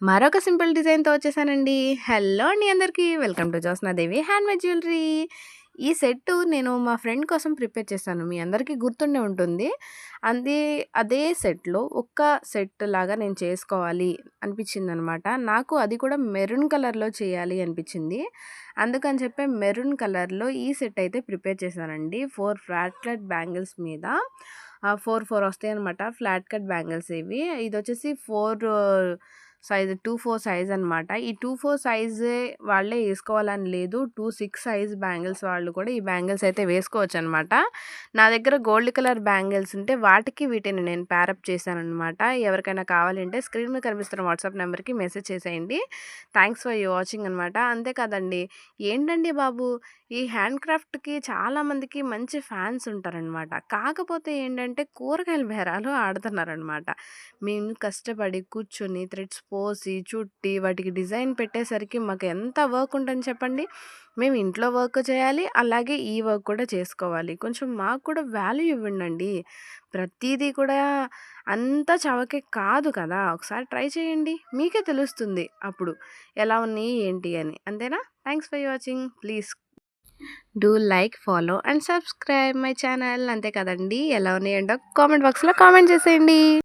మరొక సింపుల్ డిజైన్‌తో వచ్చేసానండి. హలో అండి అందరికీ. Welcome to Jyotsnadevi handmade jewellery. ఈ సెట్టు నేను మా ఫ్రెండ్ కోసం ప్రిపేర్ చేశాను. మీ అందరికీ గుర్తుండే ఉంటుంది. అందే అదే సెట్‌లో ఒక్క సెట్ లాగా నేను చేసుకోవాలి అనిపించిందనమాట. నాకు అది కూడా మెరూన్ కలర్‌లో చేయాలి అనిపించింది. అందుకని చెప్పి మెరూన్ కలర్‌లో ఈ సెట్ అయితే ప్రిపేర్ చేశానండి. 4 ఫ్లాట్ కట్ బ్యాంగిల్స్ మీద 4 వస్తాయన్నమాట. ఫ్లాట్ కట్ బ్యాంగిల్స్ ఇవి. ఇదొచ్చేసి 4 సైజ్ 24 సైజ్ అనమాట. ఈ 24 సైజే వాళ్ళే ఏసుకోవాలని లేదు. 26 సైజ్ బ్యాంగిల్స్ వాళ్ళు కూడా ఈ బ్యాంగిల్స్ అయితే వేసుకోవచ్చనమాట. నా దగ్గర గోల్డ్ కలర్ బ్యాంగిల్స్ ఉంటే వాటికి వీటిని నేను ప్యారప్ చేశాననమాట. ఎవరికైనా కావాలంటే స్క్రీన్ మీద కనిపిస్తున్న వాట్సాప్ నెంబర్‌కి మెసేజ్ చేసేయండి. థ్యాంక్స్ ఫర్ యువర్ వాచింగ్ అనమాట. అంతే కాదండి, ఏంటండి బాబు ఈ హ్యాండ్ క్రాఫ్ట్‌కి చాలామందికి మంచి ఫ్యాన్స్ ఉంటారనమాట. కాకపోతే ఏంటంటే కూరగాయల బేరాలు ఆడుతున్నారనమాట. మేము కష్టపడి కూర్చొని థ్రెడ్స్ పోసి, చుట్టి, వాటికి డిజైన్ పెట్టేసరికి మాకు ఎంత వర్క్ ఉంటుంది చెప్పండి. మేము ఇంట్లో వర్క్ చేయాలి, అలాగే ఈ వర్క్ కూడా చేసుకోవాలి. కొంచెం మాకు కూడా వాల్యూ ఇవ్వండండి. ప్రతీదీ కూడా అంతా చవకే కాదు కదా! ఒకసారి ట్రై చేయండి. మీకే తెలుస్తుంది అప్పుడు ఎలా ఉన్నాయి ఏంటి అని. అంతేనా? Thanks for watching. Please do like, follow and subscribe my channel. అంతే కదండీ! ఎలా ఉన్నాయేంటో కామెంట్ బాక్స్‌లో కామెంట్ చేసేయండి.